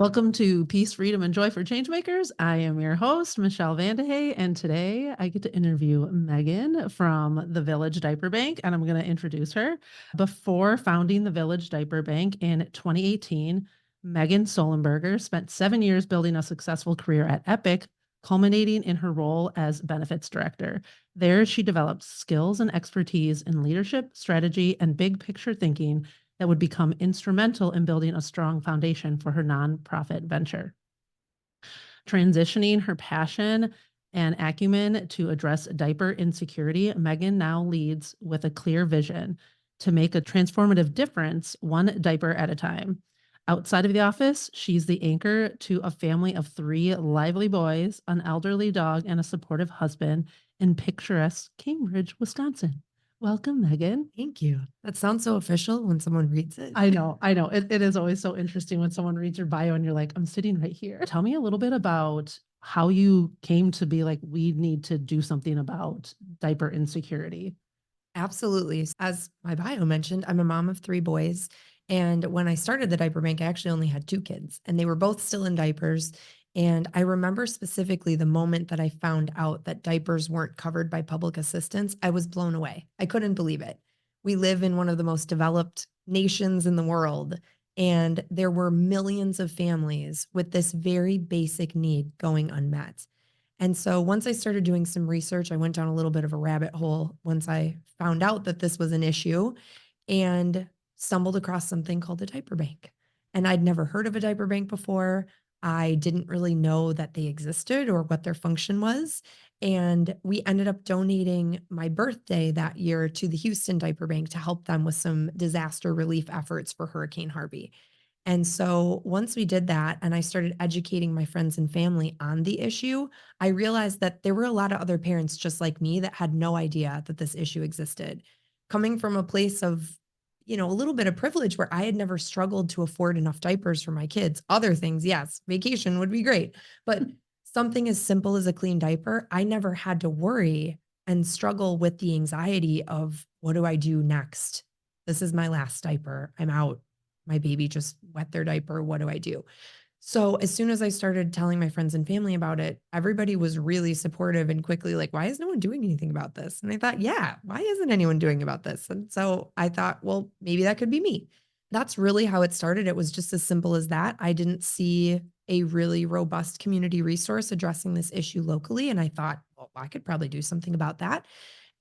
Welcome to Peace, Freedom, and Joy for Changemakers. I am your host, Michelle Vandehay, and today I get to interview Megan from the Village Diaper Bank, and I'm going to introduce her. Before founding the Village Diaper Bank in 2018, Megan Sollenberger spent 7 years building a successful career at Epic, culminating in her role as benefits director. There, she developed skills and expertise in leadership, strategy, and big picture thinking that would become instrumental in building a strong foundation for her nonprofit venture. Transitioning her passion and acumen to address diaper insecurity, Megan now leads with a clear vision to make a transformative difference one diaper at a time. Outside of the office, she's the anchor to a family of 3 lively boys, an elderly dog, and a supportive husband in picturesque Cambridge, Wisconsin. Welcome, Megan. Thank you. That sounds so official when someone reads it. I know, I know. It is always so interesting when someone reads your bio and you're like, I'm sitting right here. Tell me a little bit about how you came to be like, we need to do something about diaper insecurity. Absolutely. As my bio mentioned, I'm a mom of 3 boys. And when I started the diaper bank, I actually only had 2 kids, and they were both still in diapers. And I remember specifically the moment that I found out that diapers weren't covered by public assistance. I was blown away. I couldn't believe it. We live in one of the most developed nations in the world, and there were millions of families with this very basic need going unmet. And so once I started doing some research, I went down a little bit of a rabbit hole once I found out that this was an issue and stumbled across something called a diaper bank. And I'd never heard of a diaper bank before. I didn't really know that they existed or what their function was. And we ended up donating my birthday that year to the Houston Diaper Bank to help them with some disaster relief efforts for Hurricane Harvey. And so once we did that and I started educating my friends and family on the issue, I realized that there were a lot of other parents just like me that had no idea that this issue existed. Coming from a place of, a little bit of privilege where I had never struggled to afford enough diapers for my kids. Other things, yes, vacation would be great. But something as simple as a clean diaper, I never had to worry and struggle with the anxiety of what do I do next? This is my last diaper. I'm out. My baby just wet their diaper. What do I do? So as soon as I started telling my friends and family about it, everybody was really supportive and quickly like, why is no one doing anything about this? And I thought, yeah, why isn't anyone doing about this? And so I thought, well, maybe that could be me. That's really how it started. It was just as simple as that. I didn't see a really robust community resource addressing this issue locally. And I thought, well, I could probably do something about that.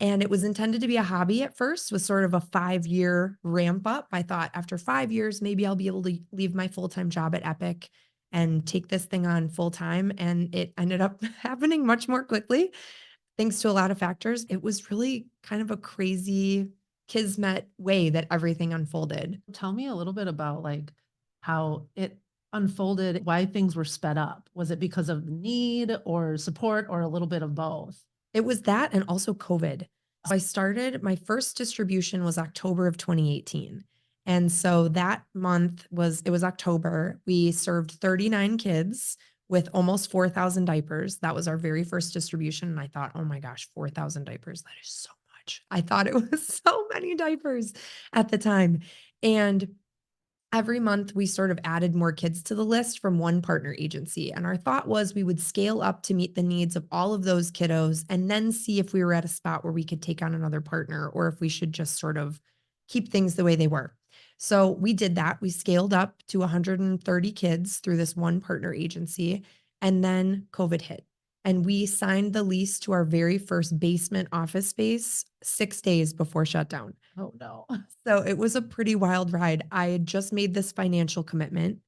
And it was intended to be a hobby at first, was sort of a 5-year ramp up. I thought after 5 years, maybe I'll be able to leave my full-time job at Epic and take this thing on full time. And it ended up happening much more quickly, thanks to a lot of factors. It was really kind of a crazy kismet way that everything unfolded. Tell me a little bit about like how it unfolded, why things were sped up. Was it because of need or support or a little bit of both? It was that and also COVID. So I started my first distribution was October of 2018. And so that month was October. We served 39 kids with almost 4,000 diapers. That was our very first distribution. And I thought, oh my gosh, 4,000 diapers. That is so much. I thought it was so many diapers at the time. And every month we sort of added more kids to the list from one partner agency. And our thought was we would scale up to meet the needs of all of those kiddos and then see if we were at a spot where we could take on another partner or if we should just sort of keep things the way they were. So we did that. We scaled up to 130 kids through this one partner agency. And then COVID hit. And we signed the lease to our very first basement office space 6 days before shutdown. Oh no. So it was a pretty wild ride. I had just made this financial commitment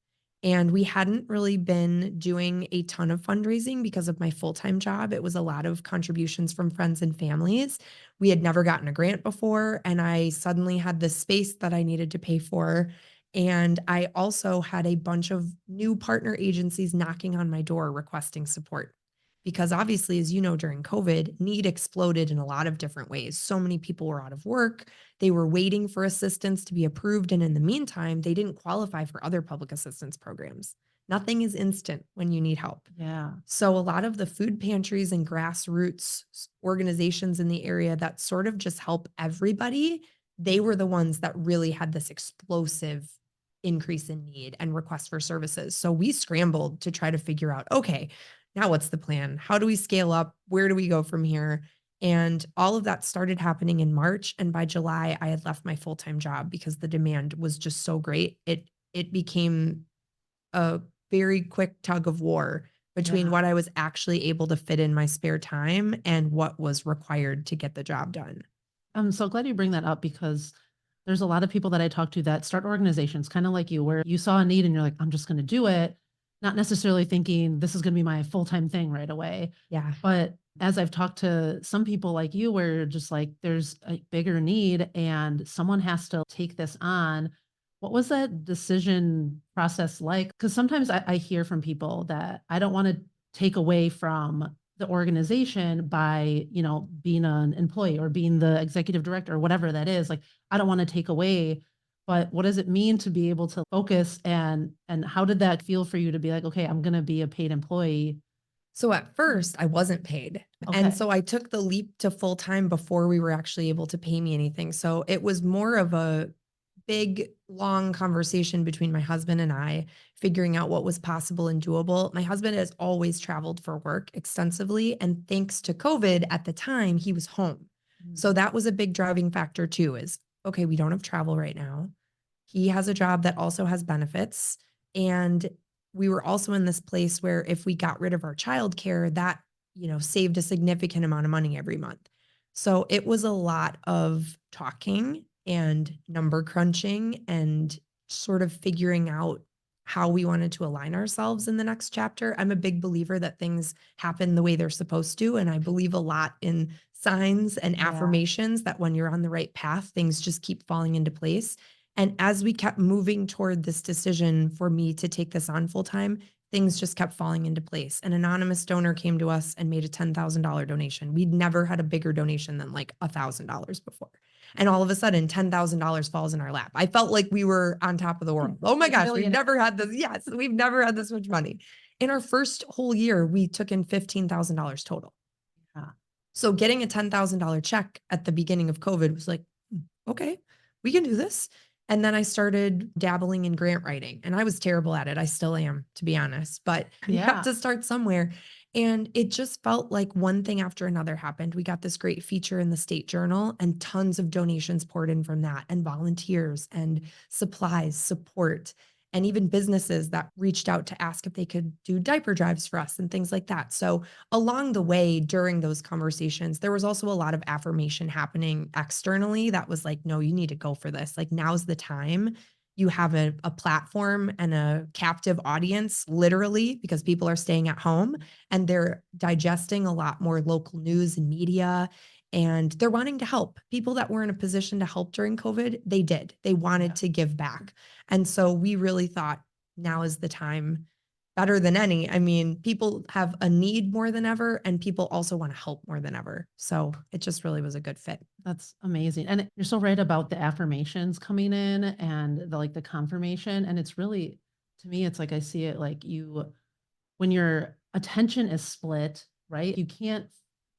and we hadn't really been doing a ton of fundraising because of my full-time job. It was a lot of contributions from friends and families. We had never gotten a grant before, and I suddenly had this space that I needed to pay for. And I also had a bunch of new partner agencies knocking on my door requesting support. Because obviously, as you know, during COVID, need exploded in a lot of different ways. So many people were out of work. They were waiting for assistance to be approved. And in the meantime, they didn't qualify for other public assistance programs. Nothing is instant when you need help. Yeah. So a lot of the food pantries and grassroots organizations in the area that sort of just help everybody, they were the ones that really had this explosive increase in need and request for services. So we scrambled to try to figure out, okay, now what's the plan? How do we scale up? Where do we go from here? And all of that started happening in March. And by July, I had left my full-time job because the demand was just so great. It became a very quick tug of war between Yeah. what I was actually able to fit in my spare time and what was required to get the job done. I'm so glad you bring that up because there's a lot of people that I talk to that start organizations kind of like you, where you saw a need and you're like, I'm just going to do it, not necessarily thinking this is going to be my full time thing right away. Yeah. But as I've talked to some people like you, where you're just like, there's a bigger need and someone has to take this on. What was that decision process like? Because sometimes I hear from people that I don't want to take away from the organization by, being an employee or being the executive director or whatever that is. Like, I don't want to take away, but what does it mean to be able to focus, and how did that feel for you to be like, okay, I'm going to be a paid employee? So at first, I wasn't paid. And Okay. so I took the leap to full time before we were actually able to pay me anything. So it was more of a big, long conversation between my husband and I, figuring out what was possible and doable. My husband has always traveled for work extensively. And thanks to COVID at the time, he was home. Mm. So that was a big driving factor too, is okay, we don't have travel right now. He has a job that also has benefits. And we were also in this place where if we got rid of our childcare, that, saved a significant amount of money every month. So it was a lot of talking and number crunching and sort of figuring out how we wanted to align ourselves in the next chapter. I'm a big believer that things happen the way they're supposed to. And I believe a lot in signs and Yeah. affirmations that when you're on the right path, things just keep falling into place. And as we kept moving toward this decision for me to take this on full time, things just kept falling into place. An anonymous donor came to us and made a $10,000 donation. We'd never had a bigger donation than like $1,000 before. And all of a sudden, $10,000 falls in our lap. I felt like we were on top of the world. Oh my Like gosh, we've millionaire. never had this. Yes, we've never had this much money. In our first whole year, we took in $15,000 total. Yeah. So getting a $10,000 check at the beginning of COVID was like, okay, we can do this. And then I started dabbling in grant writing and I was terrible at it. I still am, to be honest, but you have Yeah. to start somewhere. And it just felt like one thing after another happened. We got this great feature in the state journal and tons of donations poured in from that, and volunteers and supplies, support, and even businesses that reached out to ask if they could do diaper drives for us and things like that. So along the way during those conversations, there was also a lot of affirmation happening externally that was like, no, you need to go for this. Like, now's the time. You have a platform and a captive audience, literally, because people are staying at home and they're digesting a lot more local news and media. And they're wanting to help. People that were in a position to help during COVID, they did. They wanted Yeah. to give back. And so we really thought now is the time, better than any. I mean, people have a need more than ever, and people also want to help more than ever. So it just really was a good fit. That's amazing. And you're so right about the affirmations coming in and the confirmation. And it's really, to me, it's like I see it like when your attention is split, right? You can't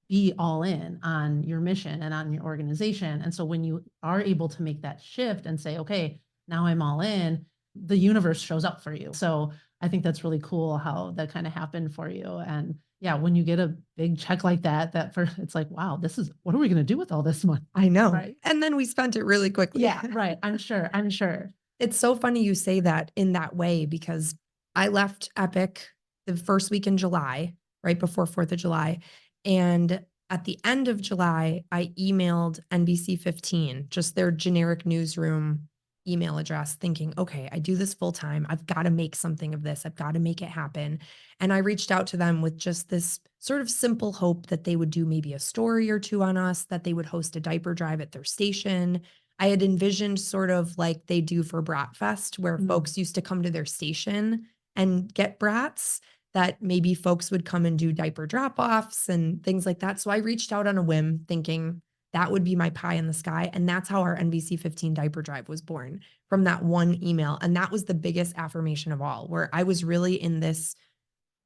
be all in on your mission and on your organization. And so when you are able to make that shift and say, okay, now I'm all in, the universe shows up for you. So I think that's really cool how that kind of happened for you. And yeah, when you get a big check like that, it's like, wow, what are we going to do with all this money? I know. Right. And then we spent it really quickly. Yeah. Right. I'm sure. I'm sure. It's so funny you say that in that way because I left Epic the first week in July, right before 4th of July. And at the end of July, I emailed NBC 15, just their generic newsroom email address, thinking, okay, I do this full time. I've got to make something of this. I've got to make it happen. And I reached out to them with just this sort of simple hope that they would do maybe a story or two on us, that they would host a diaper drive at their station. I had envisioned sort of like they do for Bratfest, where Mm. folks used to come to their station and get brats, that maybe folks would come and do diaper drop offs and things like that. So I reached out on a whim thinking that would be my pie in the sky. And that's how our NBC 15 diaper drive was born, from that one email. And that was the biggest affirmation of all, where I was really in this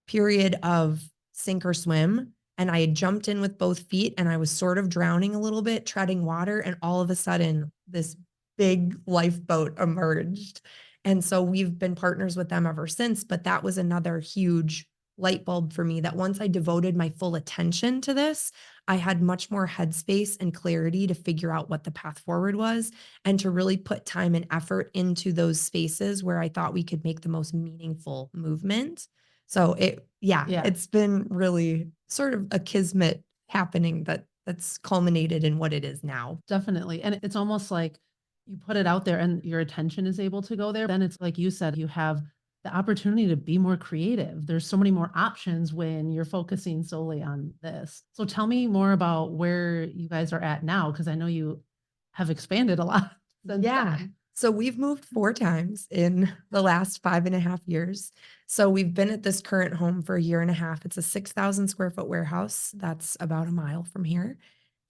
period of sink or swim. And I had jumped in with both feet and I was sort of drowning a little bit, treading water. And all of a sudden, this big lifeboat emerged. And so we've been partners with them ever since. But that was another huge light bulb for me that once I devoted my full attention to this, I had much more headspace and clarity to figure out what the path forward was and to really put time and effort into those spaces where I thought we could make the most meaningful movement. So yeah, Yeah, it's been really sort of a kismet happening that's culminated in what it is now. definitely. And it's almost like you put it out there and your attention is able to go there. Then it's like you said, you have the opportunity to be more creative. There's so many more options when you're focusing solely on this. So tell me more about where you guys are at now, because I know you have expanded a lot since Yeah. then. So we've moved 4 times in the last 5.5 years. So we've been at this current home for a year and a half. It's a 6,000 square foot warehouse that's about a mile from here.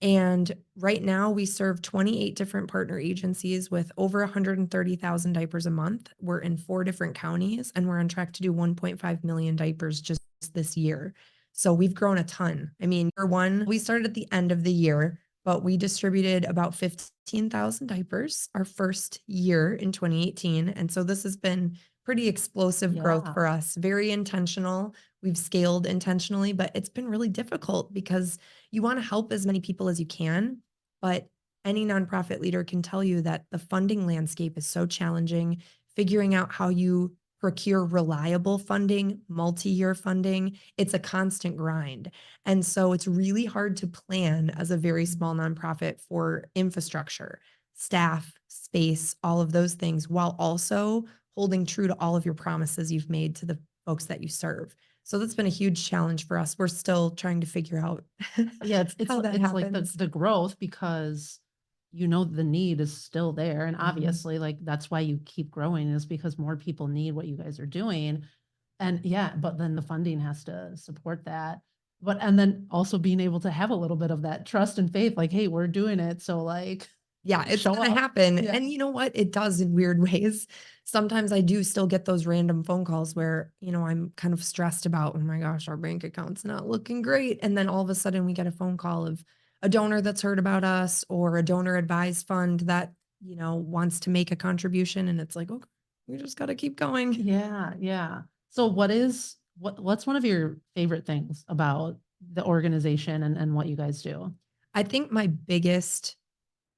And right now we serve 28 different partner agencies with over 130,000 diapers a month. We're in 4 different counties and we're on track to do 1.5 million diapers just this year. So we've grown a ton. I mean, year one, we started at the end of the year, but we distributed about 15,000 diapers our first year in 2018. And so this has been pretty explosive growth Yeah. for us, very intentional. We've scaled intentionally, but it's been really difficult because you want to help as many people as you can. But any nonprofit leader can tell you that the funding landscape is so challenging. Figuring out how you procure reliable funding, multi year funding, it's a constant grind. And so it's really hard to plan as a very small nonprofit for infrastructure, staff, space, all of those things, while also holding true to all of your promises you've made to the folks that you serve. So that's been a huge challenge for us. We're still trying to figure out Yeah, it's how that it's like the happens. the growth because you know the need is still there, and Mhm. obviously, like, that's why you keep growing is because more people need what you guys are doing, and yeah, but then the funding has to support that. But and then also being able to have a little bit of that trust and faith, like, "Hey, we're doing it, so, like, Yeah, it's show gonna up." happen, Yeah. and you know what? It does in weird ways. Sometimes I do still get those random phone calls where, I'm kind of stressed about, "Oh my gosh, our bank account's not looking great," and then all of a sudden we get a phone call of a donor that's heard about us or a donor advised fund that, wants to make a contribution, and it's like, "Okay, we just gotta keep going." Yeah, yeah. So what's one of your favorite things about the organization and what you guys do? I think my biggest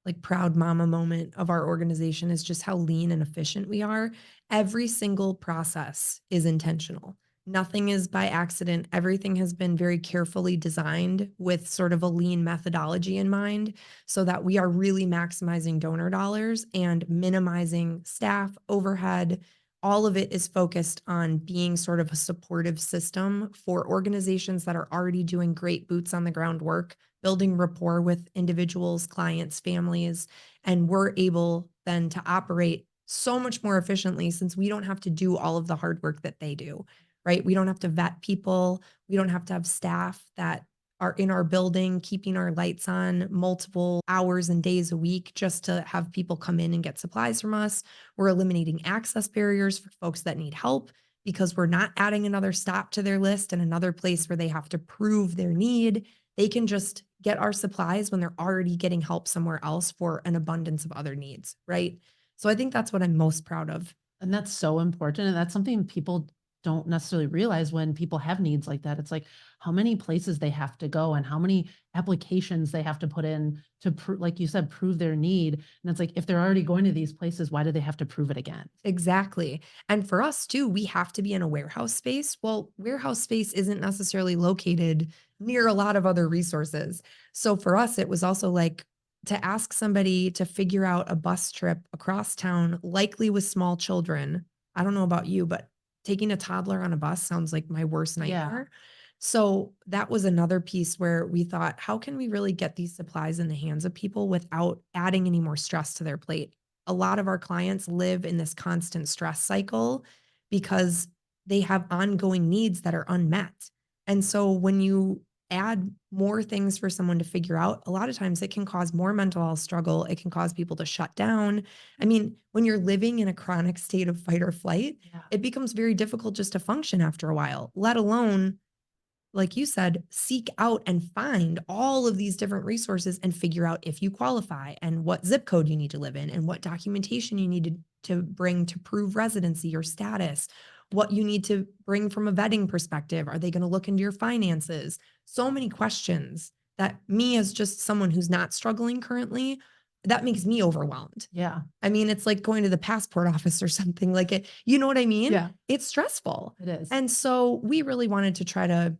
like proud mama moment of our organization is just how lean and efficient we are. Every single process is intentional. Nothing is by accident. Everything has been very carefully designed with sort of a lean methodology in mind so that we are really maximizing donor dollars and minimizing staff, overhead. All of it is focused on being sort of a supportive system for organizations that are already doing great boots on the ground work, building rapport with individuals, clients, families, and we're able then to operate so much more efficiently since we don't have to do all of the hard work that they do, right? We don't have to vet people. We don't have to have staff that are in our building, keeping our lights on multiple hours and days a week just to have people come in and get supplies from us. We're eliminating access barriers for folks that need help because we're not adding another stop to their list and another place where they have to prove their need. They can just get our supplies when they're already getting help somewhere else for an abundance of other needs, right? So I think that's what I'm most proud of. And that's so important, and that's something people don't necessarily realize when people have needs like that. It's like how many places they have to go and how many applications they have to put in to like you said, prove their need. And it's like if they're already going to these places, why do they have to prove it again? Exactly. And for us too, we have to be in a warehouse space. Well, warehouse space isn't necessarily located near a lot of other resources. So for us, it was also like to ask somebody to figure out a bus trip across town, likely with small children. I don't know about you, but taking a toddler on a bus sounds like my worst Yeah. nightmare. So that was another piece where we thought, how can we really get these supplies in the hands of people without adding any more stress to their plate? A lot of our clients live in this constant stress cycle because they have ongoing needs that are unmet. And so when you add more things for someone to figure out, a lot of times it can cause more mental health struggle. It can cause people to shut down. I mean, when you're living in a chronic state of fight or flight, Yeah. it becomes very difficult just to function after a while, let alone like you said, seek out and find all of these different resources and figure out if you qualify and what zip code you need to live in and what documentation you need to to bring to prove residency or status, what you need to bring from a vetting perspective. Are they going to look into your finances? So many questions that me, as just someone who's not struggling currently, that makes me overwhelmed. Yeah. I mean, it's like going to the passport office or something like it. You know what I mean? Yeah. It's stressful. It is. And so we really wanted to try to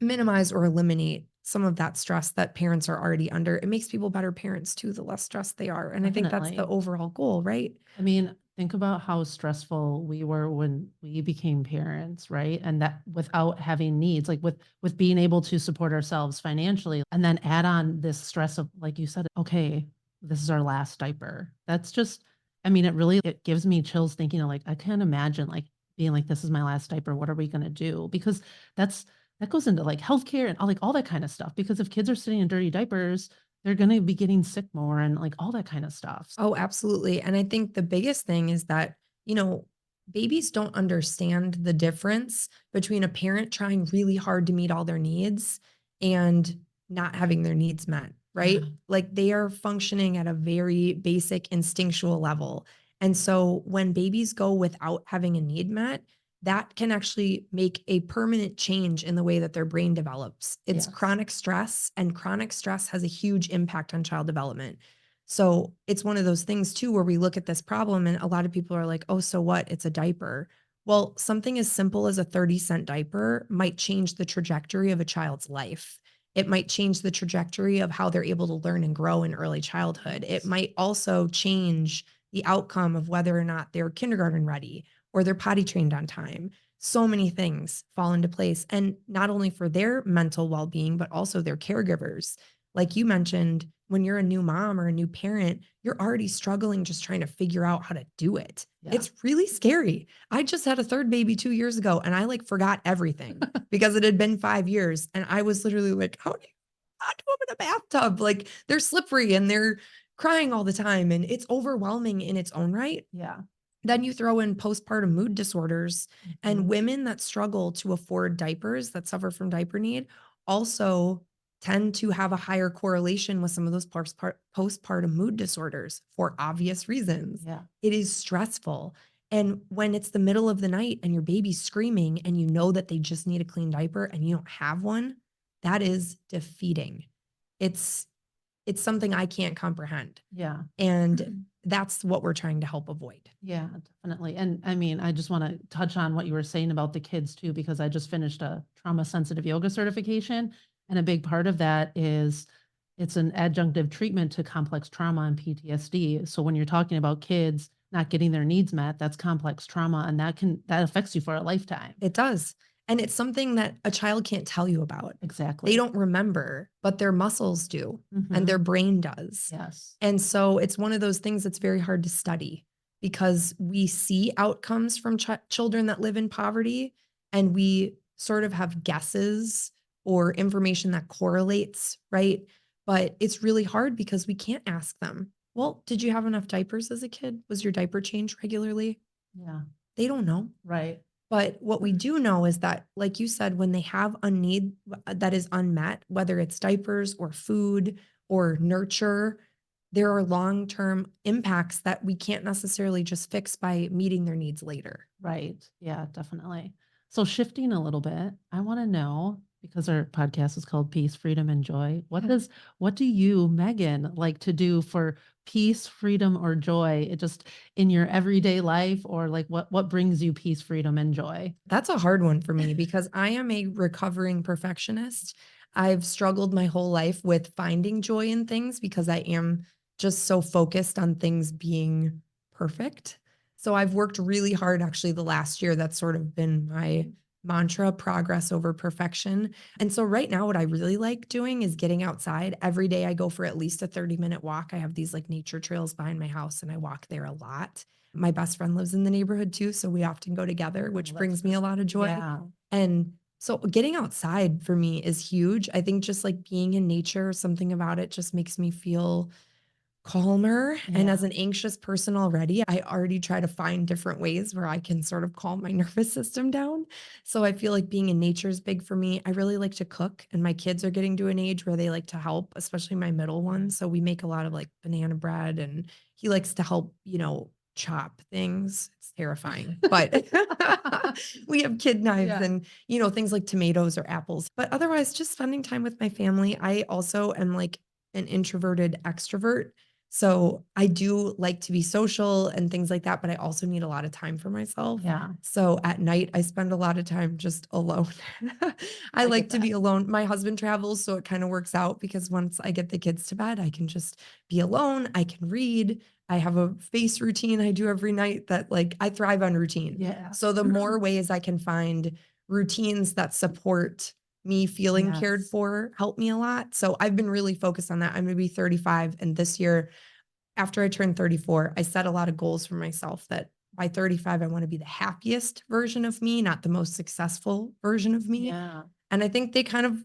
minimize or eliminate some of that stress that parents are already under. It makes people better parents too, the less stressed they are. And I think that's the Definitely. overall goal, right? I mean, think about how stressful we were when we became parents, right? And that without having needs, like with being able to support ourselves financially, and then add on this stress of, like you said, okay, this is our last diaper. That's just, I mean, it gives me chills thinking of, like, I can't imagine like being like, this is my last diaper. What are we gonna do? Because that's that goes into like healthcare and all that kind of stuff. Because if kids are sitting in dirty diapers, they're gonna be getting sick more and like all that kind of stuff. Oh, absolutely. And I think the biggest thing is that, you know, babies don't understand the difference between a parent trying really hard to meet all their needs and not having their needs met, Yeah. right? Like they are functioning at a very basic instinctual level. And so when babies go without having a need met, that can actually make a permanent change in the way that their brain develops. It's Yes. chronic stress, and chronic stress has a huge impact on child development. So it's one of those things too where we look at this problem and a lot of people are like, oh, so what? It's a diaper. Well, something as simple as a 30-cent diaper might change the trajectory of a child's life. It might change the trajectory of how they're able to learn and grow in early childhood. It Yes. might also change the outcome of whether or not they're kindergarten ready or they're potty trained on time. So many things fall into place. And not only for their mental well being, but also their caregivers. Like you mentioned, when you're a new mom or a new parent, you're already struggling just trying to figure out how to do it. Yeah. It's really scary. I just had a third baby 2 years ago and I like forgot everything because it had been 5 years. And I was literally like, how do you not do them in a bathtub? Like they're slippery and they're crying all the time. And it's overwhelming in its own right. Yeah. Then you throw in postpartum mood disorders, and Mhm. women that struggle to afford diapers, that suffer from diaper need, also tend to have a higher correlation with some of those postpartum mood disorders for obvious reasons. Yeah. It is stressful. And when it's the middle of the night and your baby's screaming and you know that they just need a clean diaper and you don't have one, that is defeating. It's it's something I can't comprehend. Yeah. And that's what we're trying to help avoid. Yeah, definitely. And I mean, I just want to touch on what you were saying about the kids too, because I just finished a trauma sensitive yoga certification. And a big part of that is it's an adjunctive treatment to complex trauma and PTSD. So when you're talking about kids not getting their needs met, that's complex trauma and that affects you for a lifetime. It does. And it's something that a child can't tell you about. They Exactly. don't remember, but their muscles do, and their Hmm. brain does. Yes. And so it's one of those things that's very hard to study because we see outcomes from children that live in poverty and we sort of have guesses or information that correlates, right? But it's really hard because we can't ask them, well, did you have enough diapers as a kid? Was your diaper changed regularly? Yeah. They don't know. Right. But what we do know is that, like you said, when they have a need that is unmet, whether it's diapers or food or nurture, there are long-term impacts that we can't necessarily just fix by meeting their needs later. Right. Yeah, definitely. So shifting a little bit, I want to know, because our podcast is called Peace, Freedom, and Joy. What do you, Megan, like to do for peace, freedom, or joy? It just in your everyday life, or like what brings you peace, freedom, and joy? That's a hard one for me because I am a recovering perfectionist. I've struggled my whole life with finding joy in things because I am just so focused on things being perfect. So I've worked really hard actually the last year. That's sort of been my mantra, progress over perfection. And so right now, what I really like doing is getting outside. Every day I go for at least a 30-minute walk. I have these like nature trails behind my house and I walk there a lot. My best friend lives in the neighborhood too, so we often go together, Oh, which that's brings me a lot of joy. yeah. And so getting outside for me is huge. I think just like being in nature, something about it just makes me feel calmer. And Yeah. as an anxious person already, I already try to find different ways where I can sort of calm my nervous system down. So I feel like being in nature is big for me. I really like to cook, and my kids are getting to an age where they like to help, especially my middle one. So we make a lot of like banana bread, and he likes to help, chop things. It's terrifying, but we have kid knives Yeah. and, things like tomatoes or apples. But otherwise, just spending time with my family. I also am like an introverted extrovert. So I do like to be social and things like that, but I also need a lot of time for myself. Yeah. So at night, I spend a lot of time just alone. I I get like to that. be alone. My husband travels, so it kind of works out because once I get the kids to bed, I can just be alone. I can read. I have a face routine I do every night that like I thrive on routine. So Yes. the more ways I can find routines that support me feeling cared Yes. for help me a lot. So I've been really focused on that. I'm going to be 35 and this year after I turned 34, I set a lot of goals for myself that by 35 I want to be the happiest version of me, not the most successful version of me. Yeah. And I think they kind of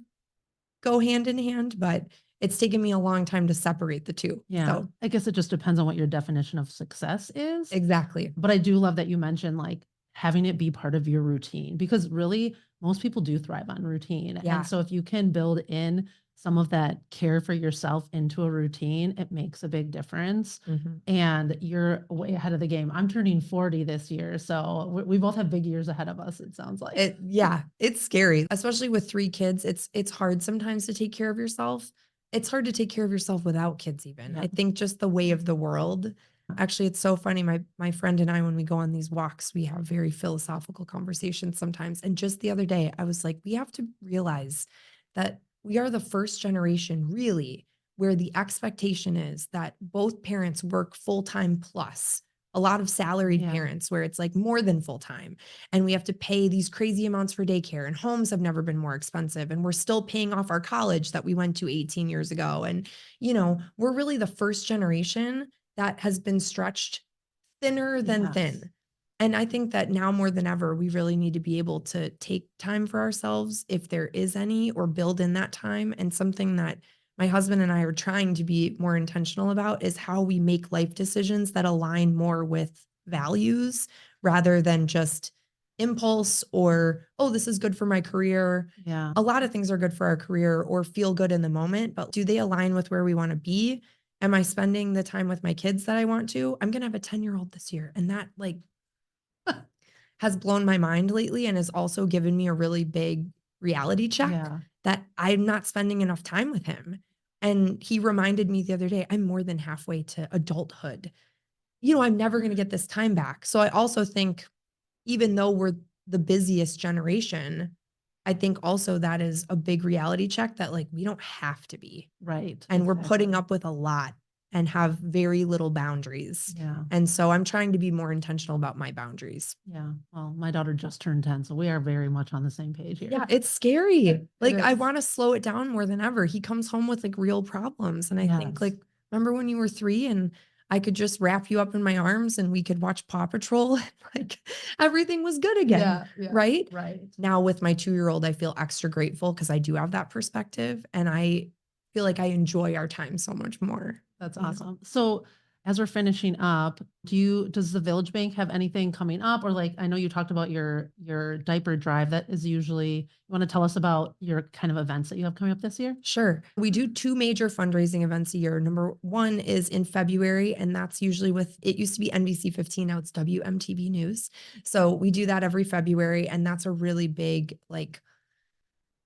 go hand in hand, but it's taken me a long time to separate the two. Yeah. So, I guess it just depends on what your definition of success is. exactly. But I do love that you mentioned like having it be part of your routine because really most people do thrive on routine. And Yeah. so if you can build in some of that care for yourself into a routine, it makes a big difference. Mhm. And you're way ahead of the game. I'm turning 40 this year. So we both have big years ahead of us, it sounds like. Yeah, it's scary, especially with 3 kids. It's hard sometimes to take care of yourself. It's hard to take care of yourself without kids even. Yeah. I think just the way of the world. Actually, it's so funny. My friend and I, when we go on these walks, we have very philosophical conversations sometimes. And just the other day, I was like, we have to realize that we are the first generation, really, where the expectation is that both parents work full-time plus. A lot of salaried Yeah. parents where it's like more than full-time and we have to pay these crazy amounts for daycare and homes have never been more expensive and we're still paying off our college that we went to 18 years ago and we're really the first generation that has been stretched thinner than Yes. thin. And I think that now more than ever we really need to be able to take time for ourselves if there is any or build in that time. And something that my husband and I are trying to be more intentional about is how we make life decisions that align more with values rather than just impulse or, oh, this is good for my career. Yeah. A lot of things are good for our career or feel good in the moment, but do they align with where we want to be? Am I spending the time with my kids that I want to? I'm going to have a 10-year-old this year. And that like has blown my mind lately and has also given me a really big reality check Yeah. that I'm not spending enough time with him. And he reminded me the other day, I'm more than halfway to adulthood. I'm never going to get this time back. So I also think even though we're the busiest generation, I think also that is a big reality check that like we don't have to be. Right. And we're putting Exactly. up with a lot and have very little boundaries. Yeah. And so I'm trying to be more intentional about my boundaries. Yeah. Well, my daughter just turned 10, so we are very much on the same page here. Yeah, it's scary. It Like I is. want to slow it down more than ever. He comes home with like real problems. And I think Yes. like, remember when you were 3 and I could just wrap you up in my arms and we could watch Paw Patrol and like everything was good again, Yeah. Yeah. right? Right. Now with my 2-year-old, I feel extra grateful because I do have that perspective and I feel like I enjoy our time so much more. That's you know? awesome. So as we're finishing up, does the Village Bank have anything coming up? Or like I know you talked about your diaper drive. That is usually you want to tell us about your kind of events that you have coming up this year? Sure. We do 2 major fundraising events a year. Number 1 is in February, and that's usually with it used to be NBC 15, now it's WMTV News. So we do that every February, and that's a really big, like,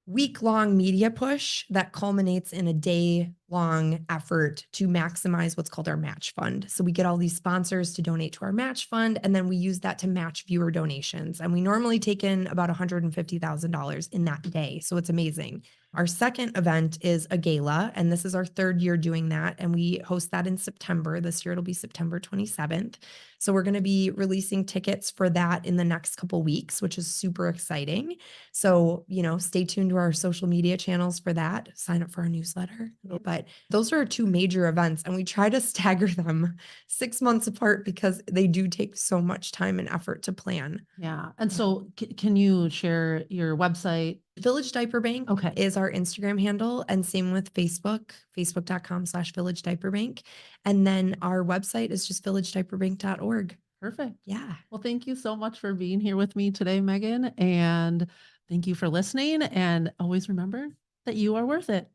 week-long media push that culminates in a day-long effort to maximize what's called our match fund. So we get all these sponsors to donate to our match fund, and then we use that to match viewer donations. And we normally take in about $150,000 in that day. So it's amazing. Our second event is a gala, and this is our 3rd year doing that. And we host that in September. This year it'll be September 27th. So we're going to be releasing tickets for that in the next couple weeks, which is super exciting. So, stay tuned to our social media channels for that. Sign up for our newsletter. But those are our 2 major events, and we try to stagger them 6 months apart because they do take so much time and effort to plan. Yeah. And so can you share your website? Village Diaper Bank Okay. is our Instagram handle, and same with Facebook, facebook.com/Village Diaper Bank. And then our website is just villagediaperbank.org. Perfect. Yeah. Well, thank you so much for being here with me today, Megan. And thank you for listening. And always remember that you are worth it.